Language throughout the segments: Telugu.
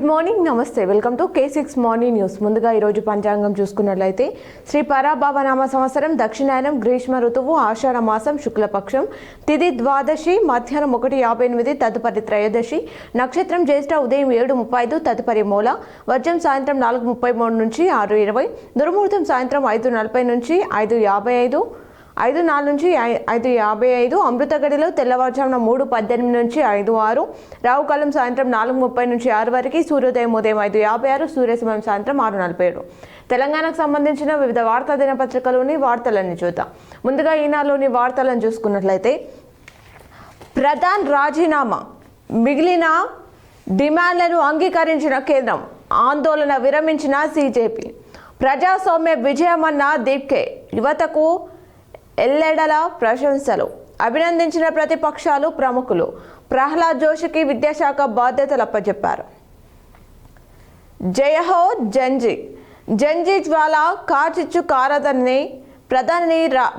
గుడ్ మార్నింగ్, నమస్తే. Welcome to K6 morning news. ముందుగా ఈరోజు పంచాంగం చూసుకున్నట్లయితే శ్రీ పరాభవనామ సంవత్సరం దక్షిణాయనం గ్రీష్మ ఋతువు ఆషాఢ మాసం శుక్లపక్షం తిథి ద్వాదశి మధ్యాహ్నం 1:58 తదుపరి త్రయోదశి నక్షత్రం జ్యేష్ఠ ఉదయం 7:35 తదుపరి మూల వర్జం సాయంత్రం 4:33 నుంచి 6:20 దుర్ముహూర్తం సాయంత్రం 5:40 నుంచి 5:55 5:04 నుంచి 5:55 అమృత గడిలో తెల్లవారుజామున 3:18 నుంచి 5:06 రావుకాలం సాయంత్రం 4:30 నుంచి 6 వరకు సూర్యోదయం ఉదయం 5:56 సూర్యాస్తమయం సాయంత్రం 6:47. తెలంగాణకు సంబంధించిన వివిధ వార్తా దినపత్రికలోని వార్తలన్నీ చూద్దాం. ముందుగా ఈనాడులోని వార్తలను చూసుకున్నట్లయితే ప్రధాన్ రాజీనామా మిగిలిన డిమాండ్లను అంగీకరించిన కేంద్రం ఆందోళన విరమించిన సిజేపీ ప్రజాస్వామ్య విజయమన్న దీప్కే యువతకు ఎల్లెడల ప్రశంసలు అభినందించిన ప్రతిపక్షాలు ప్రముఖులు ప్రహ్లాద్ జోషికి విద్యాశాఖ బాధ్యతలు అప్పచెప్పారు. జయహో జంజీ జ్వాల కార్చిచ్చు కారదని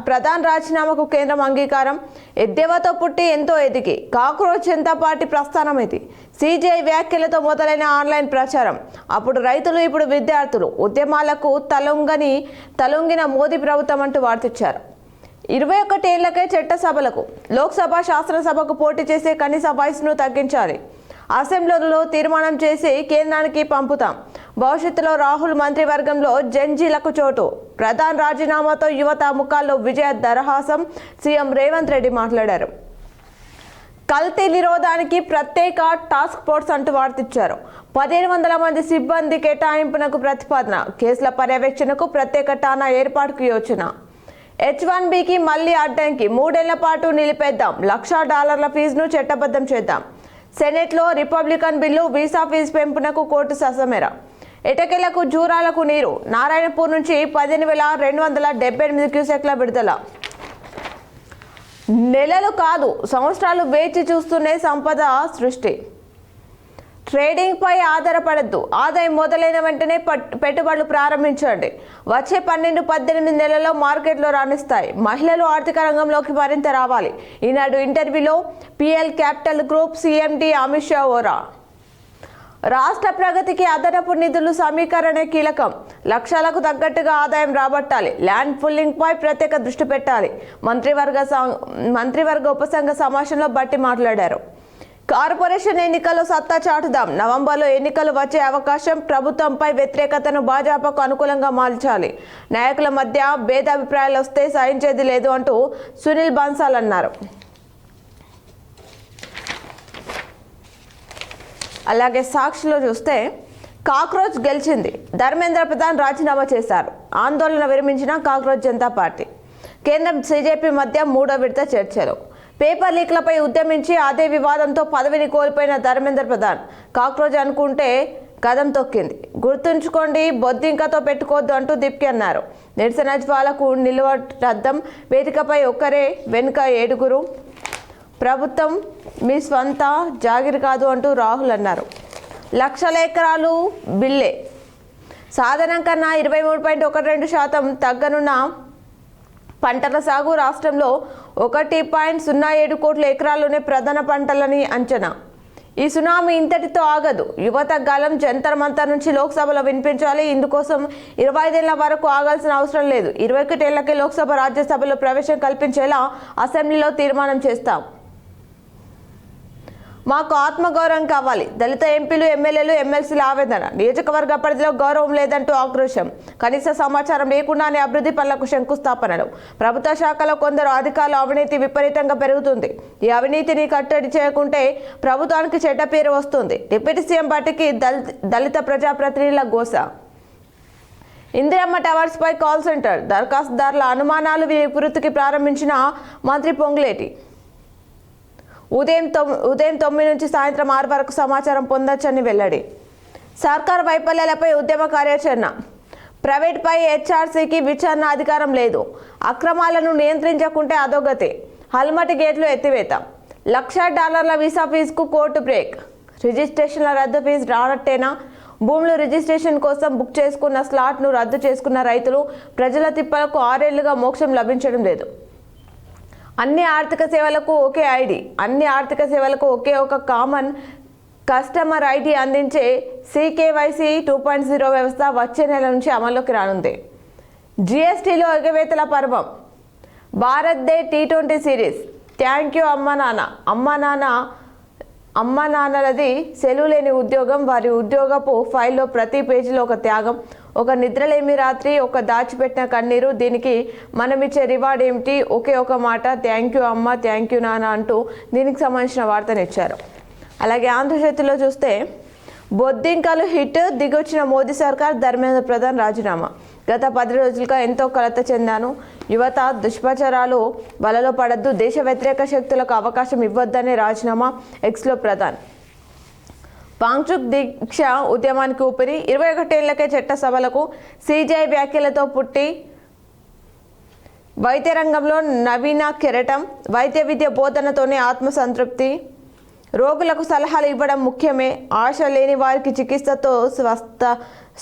ప్రధాన్ రాజీనామాకు కేంద్రం అంగీకారం ఎద్దేవాతో పుట్టి ఎంతో ఎదిగి కాక్రోచ్ జనతా పార్టీ ప్రస్థానం ఇది. సిజేఐ వ్యాఖ్యలతో మొదలైన ఆన్లైన్ ప్రచారం అప్పుడు రైతులు ఇప్పుడు విద్యార్థులు ఉద్యమాలకు తలొంగిన మోదీ ప్రభుత్వం అంటూ వార్తిచ్చారు. 21 ఏళ్లకే చట్టసభలకు లోక్సభ శాసనసభకు పోటీ చేసే కనీస వయసును తగ్గించాలి. అసెంబ్లీలో తీర్మానం చేసి కేంద్రానికి పంపుతాం. భవిష్యత్తులో రాహుల్ మంత్రివర్గంలో జంజీలకు చోటు ప్రధాన్ రాజీనామాతో యువత ముఖాల్లో విజయ దరహాసం సీఎం రేవంత్ రెడ్డి మాట్లాడారు. కల్తీ నిరోధానికి ప్రత్యేక టాస్క్ ఫోర్స్ అంటూ వార్తిచ్చారు. 1500 మంది సిబ్బంది కేటాయింపునకు ప్రతిపాదన కేసుల పర్యవేక్షణకు ప్రత్యేక ఠాణా ఏర్పాటుకు యోచన. H1Bకి మళ్లీ అడ్డంకి 3 ఏళ్ల పాటు నిలిపేద్దాం. $1,00,000 ఫీజును చట్టబద్ధం చేద్దాం. సెనెట్లో రిపబ్లికన్ బిల్లు వీసా ఫీజు పెంపునకు కోర్టు ససమెర. ఎటకెలకు జూరాలకు నీరు నారాయణపూర్ నుంచి 15,278 క్యూసెక్ల విడుదల. నెలలు కాదు సంవత్సరాలు వేచి చూస్తూనే సంపద సృష్టి. ట్రేడింగ్ పై ఆధారపడద్దు. ఆదాయం మొదలైన వెంటనే పెట్టుబడులు ప్రారంభించండి. వచ్చే 12-18 నెలల్లో మార్కెట్లో రాణిస్తాయి. మహిళలు ఆర్థిక రంగంలోకి మరింత రావాలి. ఈనాడు ఇంటర్వ్యూలో PL capital group CMD Amit Shah ఓరా. రాష్ట్ర ప్రగతికి అదనపు నిధులు సమీకరణ కీలకం. లక్ష్యాలకు తగ్గట్టుగా ఆదాయం రాబట్టాలి. ల్యాండ్ పుల్లింగ్ పై ప్రత్యేక దృష్టి పెట్టాలి. మంత్రివర్గ ఉపసంఘ సమావేశంలో బట్టి మాట్లాడారు. కార్పొరేషన్ ఎన్నికల్లో సత్తా చాటుదాం. నవంబర్లో ఎన్నికలు వచ్చే అవకాశం. ప్రభుత్వంపై వ్యతిరేకతను భాజపాకు అనుకూలంగా మార్చాలి. నాయకుల మధ్య భేదాభిప్రాయాలు వస్తే సహించేది లేదు అంటూ సునీల్ బన్సాల్ అన్నారు. అలాగే సాక్షిలో చూస్తే కాక్రోచ్ గెలిచింది. ధర్మేంద్ర ప్రధాన్ రాజీనామా చేశారు. ఆందోళన విరమించిన కాక్రోచ్ జనతా పార్టీ కేంద్రం CJP మధ్య 3వ విడత చర్చలు. పేపర్ లీక్లపై ఉద్యమించి అదే వివాదంతో పదవిని కోల్పోయిన ధర్మేంద్ర ప్రధాన్ కాక్రోచ్ అనుకుంటే కదం తొక్కింది. గుర్తుంచుకోండి, బొద్దింకతో పెట్టుకోవద్దు అంటూ దీప్కి అన్నారు. నిరసన జ్వాలకు నిలవటద్దం. వేదికపై ఒక్కరే వెనుక 7. ప్రభుత్వం మీ స్వంత జాగిరి కాదు అంటూ రాహుల్ అన్నారు. లక్షల ఎకరాలు బిల్లే సాధనం కన్నా 23.12% తగ్గనున్న పంటల సాగు. రాష్ట్రంలో 1.07 కోట్ల ఎకరాల్లోనే ప్రధాన పంటలని అంచనా. ఈ సునామీ ఇంతటితో ఆగదు. యువత గలం జంతర్ మంతర్ నుంచి లోక్సభలో వినిపించాలి. ఇందుకోసం 25 ఏళ్ల వరకు ఆగాల్సిన అవసరం లేదు. 21 ఏళ్లకే లోక్సభ రాజ్యసభలో ప్రవేశం కల్పించేలా అసెంబ్లీలో తీర్మానం చేస్తాం. మాకు ఆత్మగౌరవం కావాలి. దళిత ఎంపీలు ఎమ్మెల్యేలు ఎమ్మెల్సీల ఆవేదన. నియోజకవర్గ పరిధిలో గౌరవం లేదంటూ ఆక్రోశం. కనీస సమాచారం లేకుండానే అభివృద్ధి పనులకు శంకుస్థాపనలు. ప్రభుత్వ శాఖలో కొందరు అధికారుల అవినీతి విపరీతంగా పెరుగుతుంది. ఈ అవినీతిని కట్టడి చేయకుంటే ప్రభుత్వానికి చెడ్డ పేరు వస్తుంది. డిప్యూటీ సీఎం బట్టికి దళిత ప్రజాప్రతినిధుల గోస. ఇందిరమ్మ టవర్స్ పై కాల్ సెంటర్ దరఖాస్తుదారుల అనుమానాలు వివృతికి ప్రారంభించిన మంత్రి పొంగులేటి. ఉదయం 9 నుంచి సాయంత్రం 6 వరకు సమాచారం పొందొచ్చని వెల్లడి. సర్కార్ వైఫల్యాలపై ఉద్యమ కార్యాచరణ. ప్రైవేట్పై HRCకి విచారణ అధికారం లేదు. అక్రమాలను నియంత్రించకుంటే అధోగతి. హల్మటి గేట్లు ఎత్తివేత. $1,00,000 వీసా ఫీజుకు కోర్టు బ్రేక్. రిజిస్ట్రేషన్ల రద్దు ఫీజు రానట్టేనా? భూములు రిజిస్ట్రేషన్ కోసం బుక్ చేసుకున్న స్లాట్ను రద్దు చేసుకున్న రైతులు. ప్రజల తిప్పలకు 6 ఏళ్లుగా మోక్షం లభించడం లేదు. అన్ని ఆర్థిక సేవలకు ఒకే ID. అన్ని ఆర్థిక సేవలకు ఒకే ఒక కామన్ కస్టమర్ ఐడి అందించే CKYC 2.0 వ్యవస్థ వచ్చే నెల నుంచి అమల్లోకి రానుంది. GSTలో ఎగవేతల పర్వం. Bharat day T20 series. Thank you అమ్మా నాన్నలది సెలవు లేని ఉద్యోగం. వారి ఉద్యోగపు ఫైల్లో ప్రతి పేజీలో ఒక త్యాగం, ఒక నిద్రలేమి రాత్రి, ఒక దాచిపెట్టిన కన్నీరు. దీనికి మనమిచ్చే రివార్డ్ ఏమిటి? ఒకే ఒక మాట, థ్యాంక్ యూ అమ్మ, థ్యాంక్ యూ నాన్న అంటూ దీనికి సంబంధించిన వార్తనిచ్చారు. అలాగే ఆంధ్రజ్యోతిలో చూస్తే బొద్దింకలు హిట్, దిగొచ్చిన మోదీ సర్కార్, ధర్మేంద్ర ప్రధాన్ రాజీనామా. గత 10 రోజులుగా ఎంతో కలత చెందాను. యువత దుష్ప్రచారాలు వలలో పడద్దు, దేశ వ్యతిరేక శక్తులకు అవకాశం ఇవ్వొద్దనే రాజీనామా. ఎక్స్లో ప్రధాన్. వాంగ్చుక్ దీక్ష ఉద్యమానికి ఊపిరి. 21 ఏళ్లకే చట్టసభలకు. CJI వ్యాఖ్యలతో పుట్టి వైద్య రంగంలో నవీన కెరటం. వైద్య విద్య బోధనతోనే ఆత్మసంతృప్తి. రోగులకు సలహాలు ఇవ్వడం ముఖ్యమే. ఆశ లేని వారికి చికిత్సతో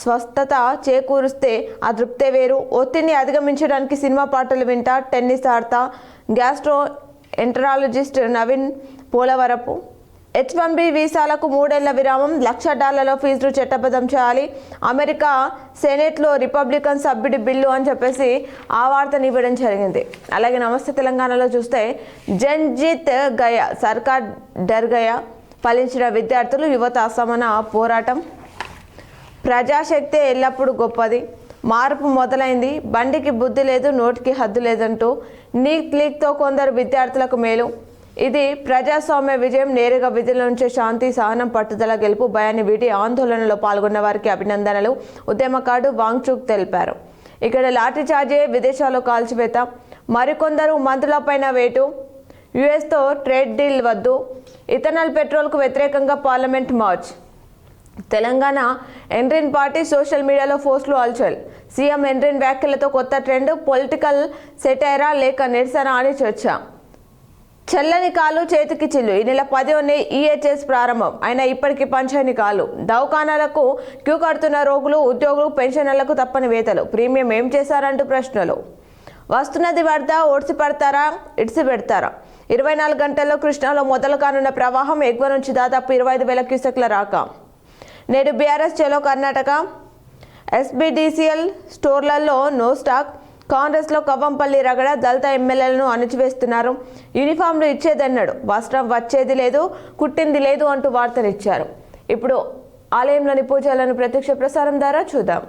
స్వస్థత చేకూరుస్తే ఆ తృప్తే వేరు. ఒత్తిడిని అధిగమించడానికి సినిమా పాటలు వింటా, టెన్నిస్ ఆడతా. Gastro enterologist Naveen Polavarapu. H1B వీసాలకు 3 ఏళ్ల విరామం. $1,00,000 ఫీజులు చట్టబద్ధం చేయాలి. అమెరికా సెనేట్లో రిపబ్లికన్ సభ్యుడి బిల్లు అని చెప్పేసి ఆ వార్తను ఇవ్వడం జరిగింది. అలాగే నమస్తే తెలంగాణలో చూస్తే జన్జీత్ గయా, సర్కార్ డర్ గయా. ఫలించిన విద్యార్థులు, యువత అసమాన పోరాటం. ప్రజాశక్తి ఎల్లప్పుడూ గొప్పది. మార్పు మొదలైంది. బండికి బుద్ధి లేదు, నోటికి హద్దు లేదంటూ నీట్ లీగ్తో కొందరు విద్యార్థులకు మేలు. ఇది ప్రజాస్వామ్య విజయం. నేరుగా విధుల నుంచే శాంతి, సహనం, పట్టుదల గెలుపు. భయాన్ని వీడి ఆందోళనలో పాల్గొన్న వారికి అభినందనలు ఉద్యమకారుడు వాంగ్చుక్ తెలిపారు. ఇక్కడ లాఠీ చార్జే, విదేశాల్లో కాల్చివేత. మరికొందరు మంత్రులపైన వేటు. యుఎస్తో ట్రేడ్ డీల్ వద్దు. ఇథనాల్ పెట్రోల్కు వ్యతిరేకంగా parliament March. Telangana endrin party social మీడియాలో పోస్టులు అల్చల్. సీఎం ఎండ్రిన్ వ్యాఖ్యలతో కొత్త ట్రెండ్. పొలిటికల్ సెటైరా లేక నిరసన అని చర్చ. చల్లని కాలు చేతికి చిల్లు. ఈ నెల 10న EHS ప్రారంభం అయినా ఇప్పటికీ పంచని కాలు. దవాఖానాలకు క్యూ కడుతున్న రోగులు, ఉద్యోగులు, పెన్షనర్లకు తప్పని వేతలు. ప్రీమియం ఏం చేశారంటూ ప్రశ్నలు. వస్తున్నది వరద, ఒడిసి పడతారా, ఇడిసి పెడతారా? 24 గంటల్లో కృష్ణాలో మొదలు కానున్న ప్రవాహం. ఎగువ నుంచి దాదాపు 25,000 క్యూసెక్ల రాక. నేడు బీఆర్ఎస్ చలో కర్ణాటక. SBDCL స్టోర్లలో నో స్టాక్. కాంగ్రెస్లో కవ్వంపల్లి రగడ. దళిత ఎమ్మెల్యేలను అణచివేస్తున్నారు. యూనిఫామ్లు ఇచ్చేదన్నాడు, వస్త్రం వచ్చేది లేదు, కుట్టింది లేదు అంటూ వార్తనిచ్చారు. ఇప్పుడు ఆలయంలోని పూజలను ప్రత్యక్ష ప్రసారం ద్వారా చూద్దాం.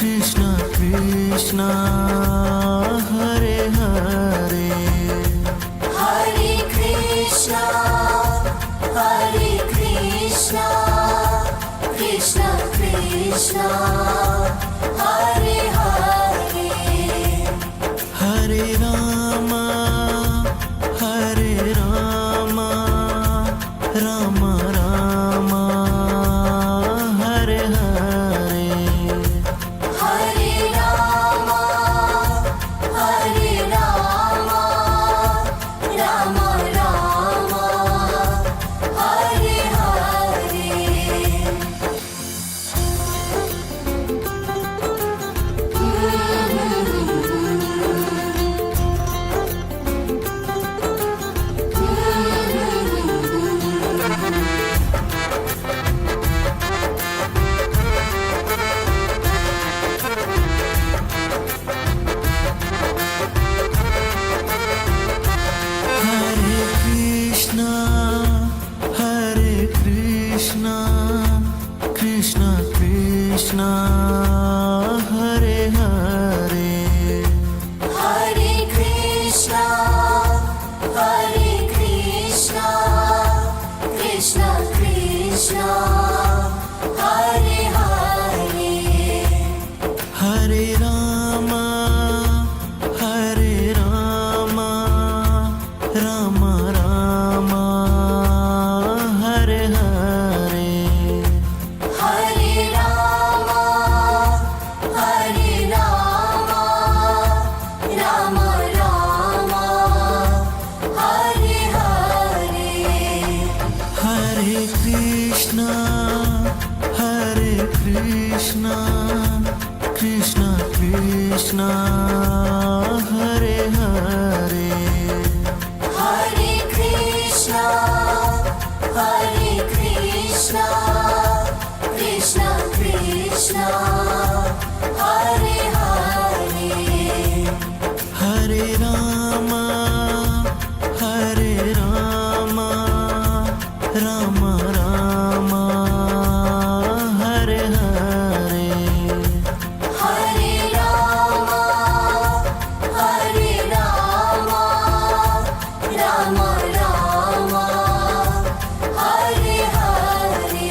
Krishna Krishna Hare Hare Hare Krishna Hare Krishna Krishna Krishna Hare Hare Hare Rama Hare Rama Rama Rama Hare Hare Hare Rama Hare Rama Rama Rama Hare Hare Hare Krishna Hare Krishna Krishna Krishna Hare Hare Hare Krishna Hare Krishna Krishna Krishna Hare Hare Hare Rama Hare Rama Rama Rama Hare Hare Hare Rama Krishna, Hare Krishna, Krishna Krishna, Hare Hare. Hare Krishna, Hare Krishna, Krishna Krishna, Hare Hare. Hare Rama, Hare Rama, Rama Rama, Hare Hare. Hare Rama, Hare Rama, Rama Rama, Hare Hare.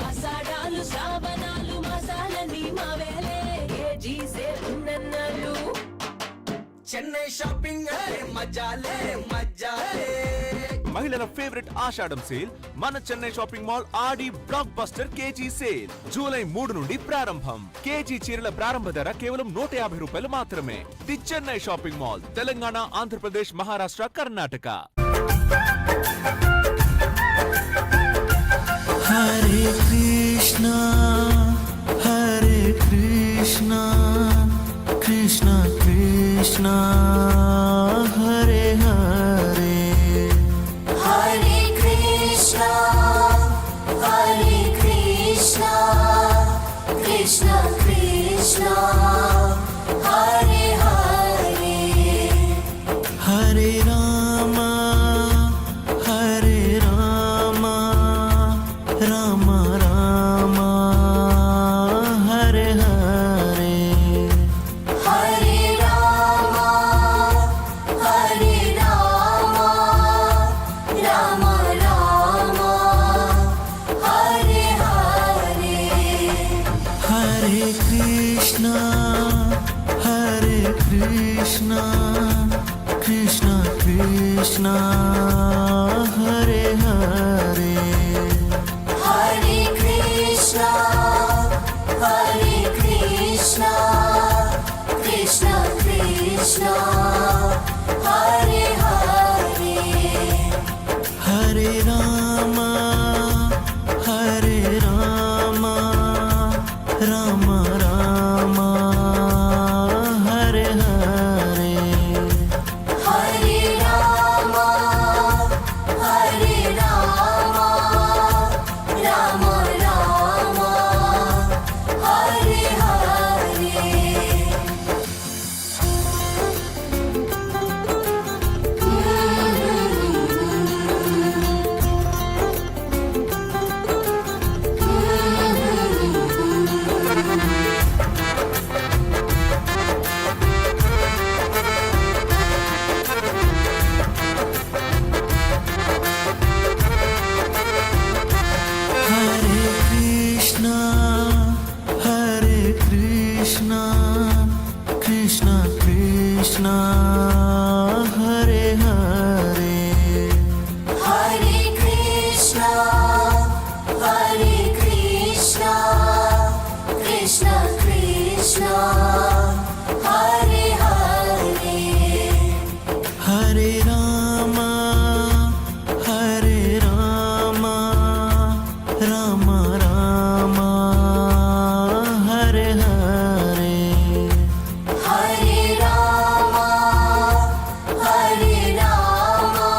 ఆషాఢాలు శ్రావణాలు మసాలని మావేలే జీసే ఉన్నన్నాళ్ళు చెన్నై షాపింగ్ మజాలే మజాలే. మహిళల ఫేవరెట్ ఆషాఢం సేల్ మన Chennai shopping mall Aadi blockbuster KG sale July 3 నుండి ప్రారంభం. కేజీ చీరల ప్రారంభ ధర కేవలం 150 రూపాయలు మాత్రమే. The Chennai shopping mall, Telangana, Andhra Pradesh, Maharashtra, Karnataka. Hare Krishna, Hare Krishna, Krishna Krishna, Hare Hare. Hare Krishna, Hare Krishna, Krishna Krishna, Hare Hare. Hare Rama, Hare Rama, Rama Rama, Hare Hare. Hare Rama, Hare Rama, Rama Rama, Hare Hare. Hare Krishna, Hare Krishna, Krishna Krishna, Hare Hare. Hare Krishna, Hare Krishna, Krishna Krishna, Hare Hare. Hare Rama, Hare Rama, Rama Rama, Hare Hare. Hare Rama, Hare Rama, Rama Rama, Hare Hare. Hare Krishna, Hare Krishna, Krishna Krishna, Hare Hare. Hare Krishna, Hare Krishna, Krishna Krishna, Hare Hare. Hare Rama, Hare Rama, Rama Rama, Hare Hare. Hare Rama, Hare Rama,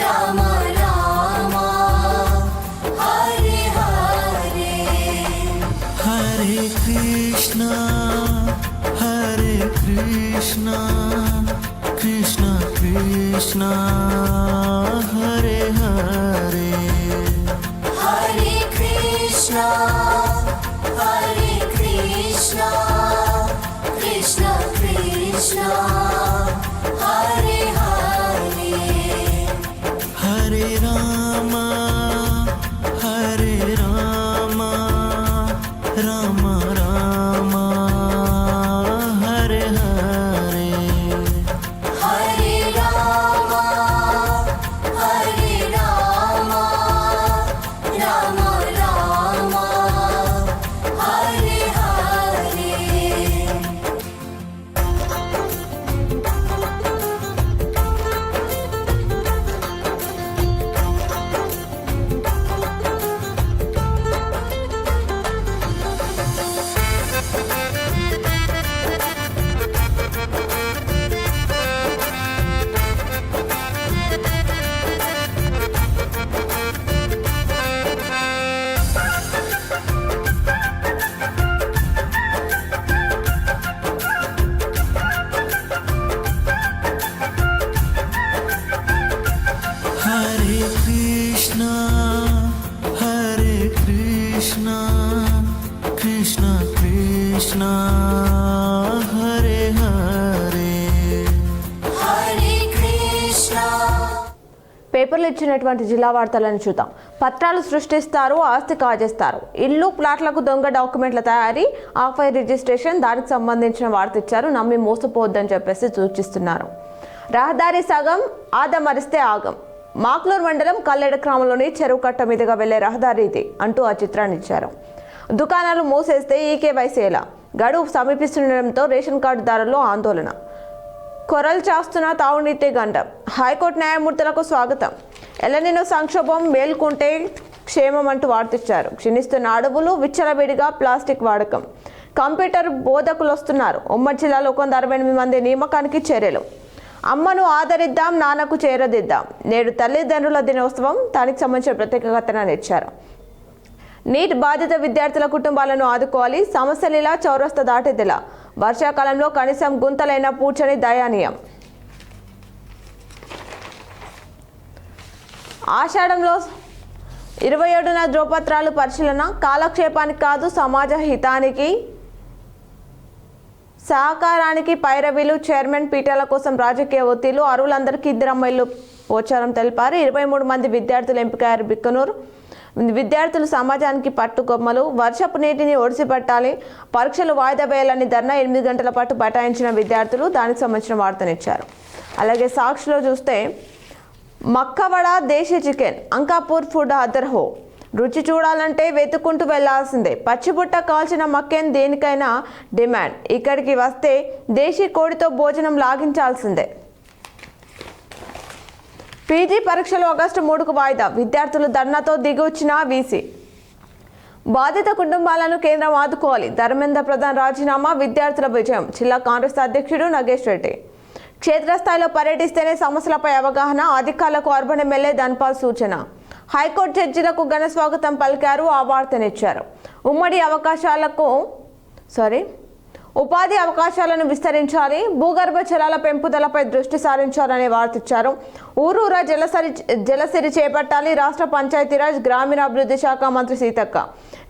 Rama Rama, Hare Hare. Hare Krishna, Hare Krishna, Krishna Krishna, Hare Hare. Hare Krishna, Hare Krishna, Krishna Krishna, Hare Hare. Hare Rama, Hare Rama, Rama Rama, Hare Hare. Hare Rama, Hare Rama, Rama Rama, Hare Hare. Krishna Krishna Hare Hare Hare Krishna. పేపర్లు ఇచ్చినటువంటి జిల్లా వార్తలను చూద్దాం. పత్రాలు సృష్టిస్తారు, ఆస్తి కాజేస్తారు, ఇల్లు ప్లాట్లకు దొంగ డాక్యుమెంట్ల తయారీ, ఆఫై రిజిస్ట్రేషన్, దానికి సంబంధించిన వార్త ఇచ్చారు. నమ్మి మోసపోవద్దని చెప్పేసి సూచిస్తున్నారు. రహదారి సగం ఆదమరిస్తే ఆగం. మాక్లూరు మండలం కల్లెడ గ్రామంలోని చెరువు కట్ట మీదుగా వెళ్లే రహదారి ఇది అంటూ ఆ చిత్రాన్ని ఇచ్చారు. దుకాణాలు మూసేస్తే ఈకేవైసీ ఎలా? గడువు సమీపిస్తుండటంతో రేషన్ కార్డుదారుల్లో ఆందోళన. కొరలు చేస్తున్న తాగునీటి గండం. హైకోర్టు న్యాయమూర్తులకు స్వాగతం. ఎలనినో సంక్షోభం మేల్కొంటే క్షేమం అంటూ వార్తిచ్చారు. క్షీణిస్తున్న అడవులు, విచ్చలవిడిగా ప్లాస్టిక్ వాడకం. కంప్యూటర్ బోధకులు వస్తున్నారు. ఉమ్మడి జిల్లాలో 168 మంది నియామకానికి చర్యలు. అమ్మను ఆదరిద్దాం, నాన్నకు చేరదిద్దాం. నేడు తల్లిదండ్రుల దినోత్సవం. దానికి సంబంధించిన ప్రత్యేక కథనాన్ని ఇచ్చారు. నీట్ బాధిత విద్యార్థుల కుటుంబాలను ఆదుకోవాలి. సమస్యలిలా చౌరస్తా దాటేదిలా. వర్షాకాలంలో కనీసం గుంతలైన పూడ్చని దయానీయం. ఆషాఢంలో 27న ధ్రువపత్రాలు పరిశీలన. కాలక్షేపానికి కాదు, సమాజ హితానికి సహకారానికి పైరవీలు. చైర్మన్ పీఠాల కోసం రాజకీయ ఒత్తిళ్లు. అరువులందరికీ 2 అమ్మాయిలు పోచారం తెలిపారు. 23 మంది విద్యార్థులు ఎంపికయ్యారు. బిక్కనూరు విద్యార్థులు సమాజానికి పట్టుకొమ్మలు. వర్షపు నీటిని ఒడిసిపట్టాలి, పరీక్షలు వాయిదా వేయాలని ధర్నా. 8 గంటల పాటు బటాయించిన విద్యార్థులు. దానికి సంబంధించిన వార్తనిచ్చారు. అలాగే సాక్షిలో చూస్తే మక్కవడ, దేశీ చికెన్, అంకాపూర్ ఫుడ్ అదర్ హో. రుచి చూడాలంటే వెతుక్కుంటూ వెళ్లాల్సిందే. పచ్చిబుట్ట కాల్చిన మక్కెన్ దేనికైనా డిమాండ్. ఇక్కడికి వస్తే దేశీ కోడితో భోజనం లాగించాల్సిందే. పీజీ పరీక్షలు ఆగస్టు 3కు వాయిదా. విద్యార్థులు ధర్నాతో దిగొచ్చిన వీసీ. బాధిత కుటుంబాలను కేంద్రం ఆదుకోవాలి. ధర్మేంద్ర ప్రధాన్ రాజీనామా, విద్యార్థుల విజయం. జిల్లా కాంగ్రెస్ అధ్యక్షుడు నగేష్ రెడ్డి. క్షేత్రస్థాయిలో పర్యటిస్తేనే సమస్యలపై అవగాహన. అధికారులకు అర్బన్ ఎమ్మెల్యే ధన్పాల్ సూచన. హైకోర్టు జడ్జిలకు ఘన స్వాగతం పలికారు. ఆ వార్తనిచ్చారు. ఉపాధి అవకాశాలను విస్తరించాలి. భూగర్భ జలాల పెంపుదలపై దృష్టి సారించాలనే వార్త ఇచ్చారు. ఊరూరా జలసిరి చేపట్టాలి. రాష్ట్ర పంచాయతీరాజ్ గ్రామీణాభివృద్ధి శాఖ మంత్రి సీతక్క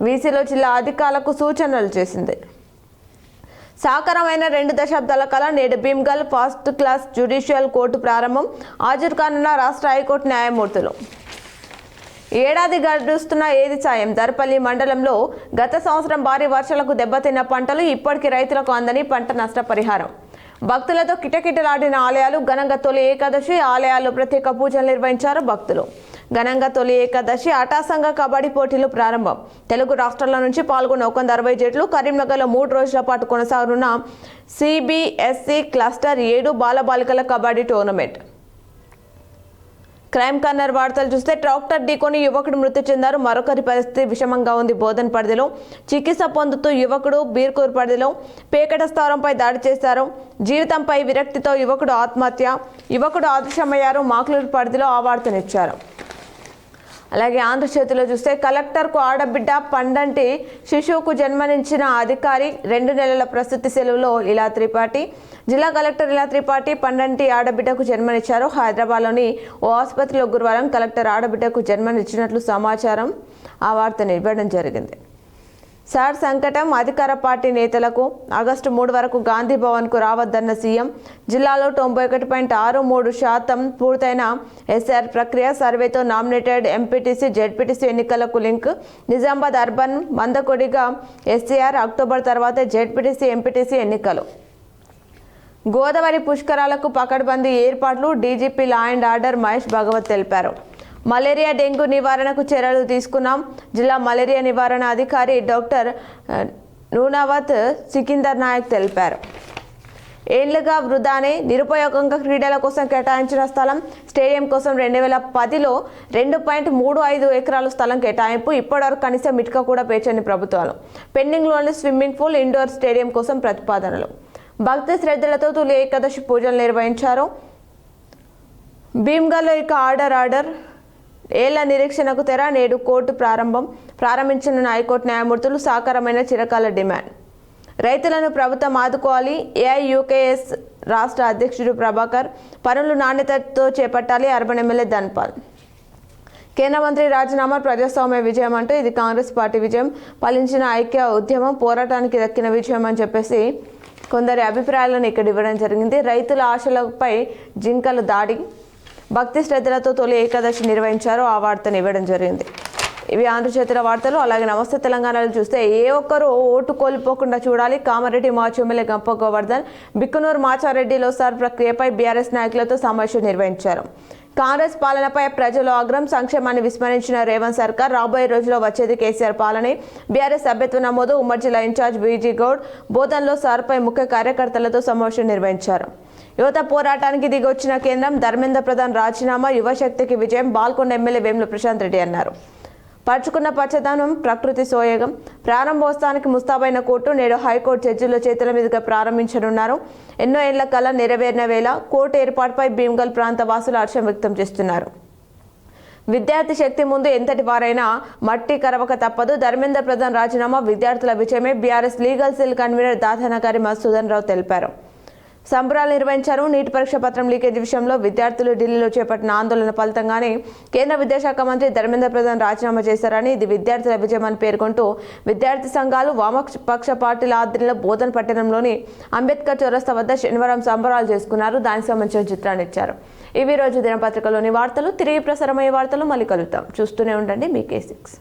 వీసీలో జిల్లా అధికారులకు సూచనలు చేసింది. సాకారమైన 2 దశాబ్దాల కళ. నేడు Bhimgal first class judicial court ప్రారంభం. హాజరు కానున్న రాష్ట్ర హైకోర్టు న్యాయమూర్తులు. ఏడాది గడుస్తున్న ఏది సాయం. దర్పల్లి మండలంలో గత సంవత్సరం భారీ వర్షాలకు దెబ్బతిన్న పంటలు. ఇప్పటికీ రైతులకు అందని పంట నష్టపరిహారం. భక్తులతో కిటకిటలాడిన ఆలయాలు. ఘనంగా తొలి ఏకాదశి. ఆలయాల్లో ప్రత్యేక పూజలు నిర్వహించారు భక్తులు. ఘనంగా తొలి ఏకాదశి. అటాసంగా కబడ్డీ పోటీలు ప్రారంభం. తెలుగు రాష్ట్రాల నుంచి పాల్గొన్న 160 జట్లు. కరీంనగర్లో 3 రోజుల పాటు కొనసాగనున్న సిబిఎస్ఈ క్లస్టర్ 7 బాలబాలికల కబడ్డీ టోర్నమెంట్. క్రైమ్ కార్నర్ వార్తలు చూస్తే ట్రాక్టర్ ఢీకొని యువకుడు మృతి చెందారు. మరొకరి పరిస్థితి విషమంగా ఉంది. బోధన్ పరిధిలో చికిత్స పొందుతూ యువకుడు. బీర్కూర్ పరిధిలో పేకట స్థావరంపై దాడి చేశారు. జీవితంపై విరక్తితో యువకుడు ఆత్మహత్య. యువకుడు అదృశ్యమయ్యారు. మాక్లూరు పరిధిలో ఆ వార్తనిచ్చారు. అలాగే ఆంధ్ర చేతిలో చూస్తే కలెక్టర్కు ఆడబిడ్డ. పండంటి శిశువుకు జన్మనిచ్చిన అధికారి. 2 నెలల ప్రసూతి సెలవులో ఇలా త్రిపాఠి. జిల్లా కలెక్టర్ ఇలా త్రిపాఠి పండంటి ఆడబిడ్డకు జన్మనిచ్చారు. హైదరాబాద్లోని ఓ ఆసుపత్రిలో గురువారం కలెక్టర్ ఆడబిడ్డకు జన్మనిచ్చినట్లు సమాచారం. ఆ వార్తను ఇవ్వడం జరిగింది. సార్ సంకటం. అధికార పార్టీ నేతలకు. ఆగస్టు 3 వరకు గాంధీ భవన్కు రావద్దన్న సీఎం. జిల్లాలో 91.63% పూర్తయిన ఎస్ఆర్ ప్రక్రియ. సర్వేతో నామినేటెడ్ ఎంపీటీసీ, జెడ్పీటీసీ ఎన్నికలకు లింక్. నిజామాబాద్ అర్బన్ మందకొడిగా ఎస్సీఆర్. అక్టోబర్ తర్వాత జెడ్పీటీసీ, ఎంపీటీసీ ఎన్నికలు. గోదావరి పుష్కరాలకు పకడ్బందీ ఏర్పాట్లు. DGP law and order Mahesh Bhagwat తెలిపారు. మలేరియా, డెంగ్యూ నివారణకు చర్యలు తీసుకున్నాం. జిల్లా మలేరియా నివారణ అధికారి డాక్టర్ నూనావత్ సికిందర్ నాయక్ తెలిపారు. ఏళ్లుగా వృధానే. నిరుపయోగంగా క్రీడల కోసం కేటాయించిన స్థలం. స్టేడియం కోసం 2010లో 2.35 ఎకరాల స్థలం కేటాయింపు. ఇప్పటివరకు కనీసం ఇటుక కూడా పేర్చని ప్రభుత్వాలు. పెండింగ్లోని స్విమ్మింగ్ పూల్, ఇండోర్ స్టేడియం కోసం ప్రతిపాదనలు. భక్తి శ్రద్ధలతో తొలి ఏకాదశి పూజలు నిర్వహించారు. భీమ్గల్లో ఇక ఆర్డర్. ఏళ్ల నిరీక్షణకు తెర. నేడు కోర్టు ప్రారంభించిన హైకోర్టు న్యాయమూర్తులు. సాకారమైన చిరకాల డిమాండ్. రైతులను ప్రభుత్వం ఆదుకోవాలి. ఏఐయూకేఎస్ రాష్ట్ర అధ్యక్షుడు ప్రభాకర్. పనులు నాణ్యతతో చేపట్టాలి. Urban MLA Dhanpal. కేంద్ర మంత్రి రాజీనామా ప్రజాస్వామ్య విజయం అంటూ ఇది కాంగ్రెస్ పార్టీ విజయం, ఫలించిన ఐక్య ఉద్యమం పోరాటానికి దక్కిన విజయం అని చెప్పేసి కొందరి అభిప్రాయాలను ఇక్కడ ఇవ్వడం జరిగింది. రైతుల ఆశలపై జింకల దాడి, భక్తి శ్రద్ధలతో తొలి ఏకాదశి నిర్వహించారు, ఆ వార్తను ఇవ్వడం జరిగింది. ఇవి ఆంధ్రజ్యోతిల వార్తలు. అలాగే నమస్తే తెలంగాణలో చూస్తే ఏ ఒక్కరూ ఓటు కోల్పోకుండా చూడాలి. కామారెడ్డి మాజీ ఎమ్మెల్యే గంప గోవర్ధన్ బిక్కునూరు మాచారెడ్డిలో సార్ ప్రక్రియపై బీఆర్ఎస్ నాయకులతో సమావేశం నిర్వహించారు. కాంగ్రెస్ పాలనపై ప్రజలు ఆగ్రహం, సంక్షేమాన్ని విస్మరించిన రేవంత్ సర్కార్ రాబోయే రోజుల్లో వచ్చేది కేసీఆర్ పాలనే. బీఆర్ఎస్ సభ్యత్వ నమోదు, ఉమ్మడి జిల్లా ఇన్ఛార్జ్ బీజీ గౌడ్ బోధన్లో సార్పై ముఖ్య కార్యకర్తలతో సమావేశం నిర్వహించారు. యువత పోరాటానికి దిగొచ్చిన కేంద్రం, ధర్మేంద్ర ప్రధాన్ రాజీనామా యువశక్తికి విజయం, బాల్కొండ ఎమ్మెల్యే వేముల ప్రశాంత్ రెడ్డి అన్నారు. పరుచుకున్న పచ్చదనం, ప్రకృతి సోయగం. ప్రారంభోత్సవానికి ముస్తాబైన కోర్టు నేడు హైకోర్టు జడ్జిల చేతుల మీదుగా ప్రారంభించనున్నారు. ఎన్నో ఏళ్ల కళ నెరవేరిన వేళ కోర్టు ఏర్పాటుపై భీమ్గల్ ప్రాంత వాసులు హర్షం వ్యక్తం చేస్తున్నారు. విద్యార్థి శక్తి ముందు ఎంతటి వారైనా మట్టి కరవక తప్పదు. ధర్మేంద్ర ప్రధాన్ రాజీనామా విద్యార్థుల విజయమే, BRS legal cell convener Dadanagari Madhusudan Rao తెలిపారు. సంబరాలు నిర్వహించారు. నీటి పరీక్ష పత్రం లీకేజ్ విషయంలో విద్యార్థులు ఢిల్లీలో చేపట్టిన ఆందోళన ఫలితంగానే కేంద్ర విద్యాశాఖ మంత్రి ధర్మేంద్ర ప్రధాన్ రాజీనామా చేశారని, ఇది విద్యార్థుల విజయమని పేర్కొంటూ విద్యార్థి సంఘాలు, వామపక్ష పార్టీల ఆధ్వర్యంలో బోధన పట్టణంలోని అంబేద్కర్ చౌరస్తా వద్ద శనివారం సంబరాలు చేసుకున్నారు. దానికి సంబంధించిన చిత్రాన్ని ఇచ్చారు. ఇవి రోజు దినపత్రికలోని వార్తలు. తిరిగి ప్రసారమయ్యే వార్తలు మళ్ళీ కలుద్దాం. చూస్తూనే ఉండండి మీ K6.